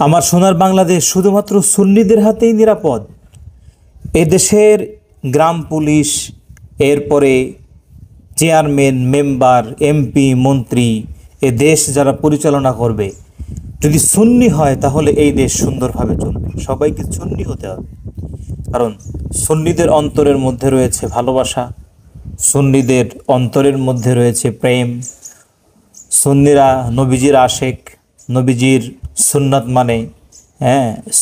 আমার সোনার বাংলাদেশ শুধুমাত্র সুন্নিদের হাতেই নিরাপদ। এদেশের গ্রাম পুলিশ, এরপরে চেয়ারম্যান, মেম্বার, এমপি, মন্ত্রী, এ দেশ যারা পরিচালনা করবে, যদি সুন্নি হয় তাহলে এই দেশ সুন্দরভাবে চলবে। সবাইকে সুন্নি হতে হবে, কারণ সুন্নিদের অন্তরের মধ্যে রয়েছে ভালোবাসা, সুন্নিদের অন্তরের মধ্যে রয়েছে প্রেম। সুন্নিরা নবীজির আশেক, নবীজির সুন্নাত মানে,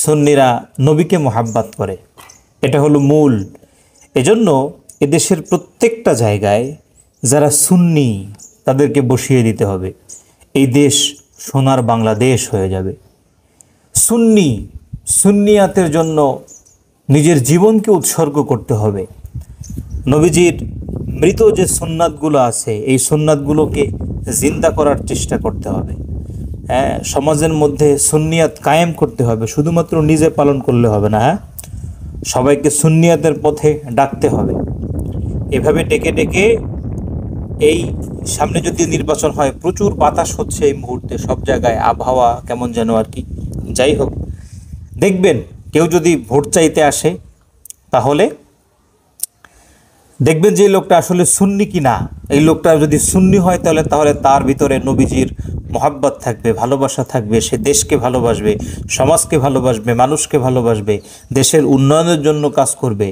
সুন্নিরা নবীকে মোহাব্বত করে, এটা হলো মূল। এজন্য এদেশের প্রত্যেকটা জায়গায় যারা সুন্নি তাদেরকে বসিয়ে দিতে হবে। এই দেশ সোনার বাংলাদেশ হয়ে যাবে। সুন্নিয়াতের জন্য নিজের জীবনকে উৎসর্গ করতে হবে। নবীজির মৃত যে সুন্নাতগুলো আছে, এই সুন্নাতগুলোকে জিন্দা করার চেষ্টা করতে হবে। সমাজের মধ্যে সুন্নিয়াত কায়েম করতে হবে। শুধুমাত্র নিজে পালন করলে হবে না, সবাইকে সুন্নিয়াতের পথে ডাকতে হবে। এভাবে ডেকে ডেকে, এই সামনে যদি নির্বাচন হয়, প্রচুর বাতাস হচ্ছে এই মুহূর্তে, সব জায়গায় আবহাওয়া কেমন যেন আর কি। যাই হোক, দেখবেন কেউ যদি ভোট চাইতে আসে, তাহলে দেখবেন যে এই লোকটা আসলে সুন্নি কি না। এই লোকটা যদি সুন্নি হয় তাহলে তার ভিতরে নবীজির মোহাব্বত থাকবে, ভালোবাসা থাকবে। সে দেশকে ভালোবাসবে, সমাজকে ভালোবাসবে, মানুষকে ভালোবাসবে, দেশের উন্নয়নের জন্য কাজ করবে।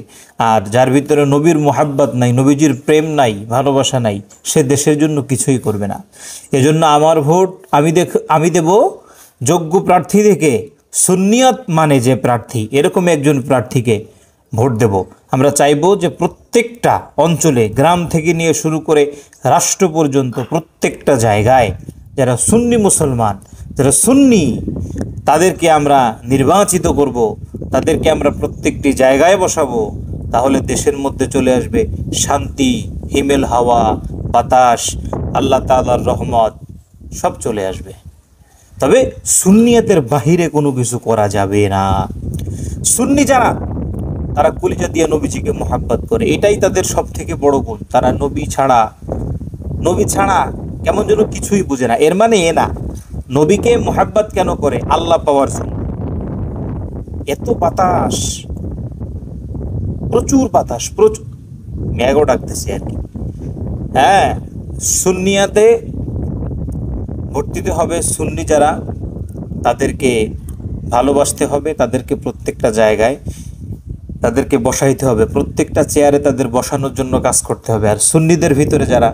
আর যার ভিতরে নবীর মোহাব্বত নাই, নবীজির প্রেম নাই, ভালোবাসা নাই, সে দেশের জন্য কিছুই করবে না। এজন্য আমার ভোট আমি দেব যোগ্য প্রার্থী থেকে, সুন্নিয়াত মানে যে প্রার্থী, এরকম একজন প্রার্থীকে ভোট দেব। আমরা চাইব যে প্রত্যেকটা অঞ্চলে, গ্রাম থেকে নিয়ে শুরু করে রাষ্ট্র পর্যন্ত, প্রত্যেকটা জায়গায় যারা সুন্নি মুসলমান, যারা সুন্নি, তাদেরকে আমরা নির্বাচিত করব, তাদেরকে আমরা প্রত্যেকটি জায়গায় বসাবো। তাহলে দেশের মধ্যে চলে আসবে শান্তি, হিমেল হাওয়া, বাতাস, আল্লাহ তাআলার রহমত, সব চলে আসবে। তবে সুন্নিয়াতের বাহিরে কোনো কিছু করা যাবে না। সুন্নি যারা, তারা কলিজা দিয়ে নবীজিকে মোহাব্বত করে, এটাই তাদের সব থেকে বড় গুণ। তারা নবী ছাড়া কেমন যেন কিছুই বুঝে না। এর মানে এ না, নবীকে মোহাব্বত কেন করে? আল্লাহ পাওয়ার জন্য। এত বাতাস, প্রচুর বাতাস, প্রচুর মেঘও ডাকতেছে আর কি। সুন্নিয়াতে ভোট দিতে হবে। সুন্নি যারা, তাদেরকে ভালোবাসতে হবে, তাদেরকে প্রত্যেকটা জায়গায় তাদেরকে বসাইতে হবে, প্রত্যেকটা চেয়ারে তাদের বসানোর জন্য কাজ করতে হবে। আর সুন্নিদের ভিতরে যারা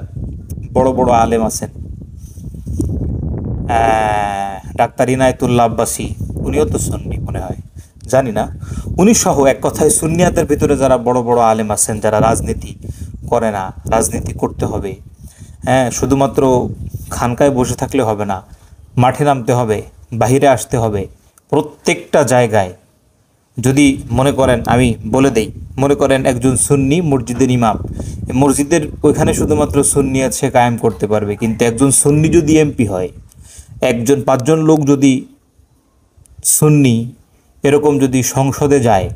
বড় বড় আলেম আছেন, ডাক্তার ইনায়েতুল্লাহ আব্বাসী, উনিও তো সুন্নি মনে হয়, জানি না, উনি সহ এক কথায় সুন্নিয়াতের ভিতরে যারা বড় বড় আলেম আছেন, যারা রাজনীতি করে না, রাজনীতি করতে হবে। শুধুমাত্র খানকায় বসে থাকলে হবে না, মাঠে নামতে হবে, বাহিরে আসতে হবে। প্রত্যেকটা জায়গায়, যদি মনে করেন, আমি বলে দেই, মনে করেন একজন সুন্নি মসজিদের ইমাম, মসজিদের ওইখানে শুধুমাত্র সুন্নিয়াত সে কায়েম করতে পারবে। কিন্তু একজন সুন্নি যদি এমপি হয়, 5জন লোক যদি সুন্নি এরকম যদি সংসদে যায়,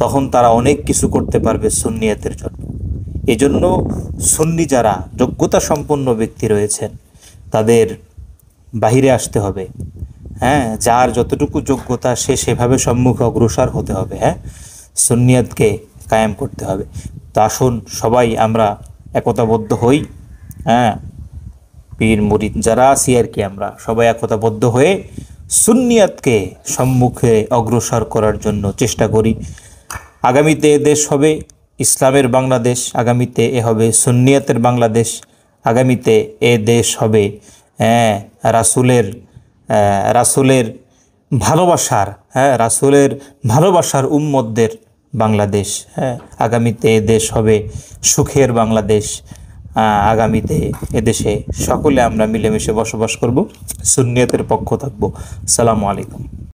তখন তারা অনেক কিছু করতে পারবে সুন্নিয়াতের জন্য। এজন্য সুন্নি যারা যোগ্যতা সম্পন্ন ব্যক্তি রয়েছেন, তাদের বাহিরে আসতে হবে। যার যতটুকু যোগ্যতা, সে সেভাবে সম্মুখে অগ্রসর হতে হবে। সুন্নিয়াতকে কায়েম করতে হবে। তো আসুন সবাই আমরা একতাবদ্ধ হই। পীর মুরিদ যারা আছি আর কি, আমরা সবাই একতাবদ্ধ হয়ে সুন্নিয়াতকে সম্মুখে অগ্রসর করার জন্য চেষ্টা করি। আগামীতে এ দেশ হবে ইসলামের বাংলাদেশ, আগামীতে এ হবে সুন্নিয়াতের বাংলাদেশ, আগামীতে এ দেশ হবে রাসূলের ভালোবাসার উম্মতদের বাংলাদেশ। আগামীতে এ দেশ হবে সুখের বাংলাদেশ। আগামীতে এদেশে সকলে আমরা মিলেমিশে বসবাস করব, সুন্নিয়াতের পক্ষ থাকব। আসসালামু আলাইকুম।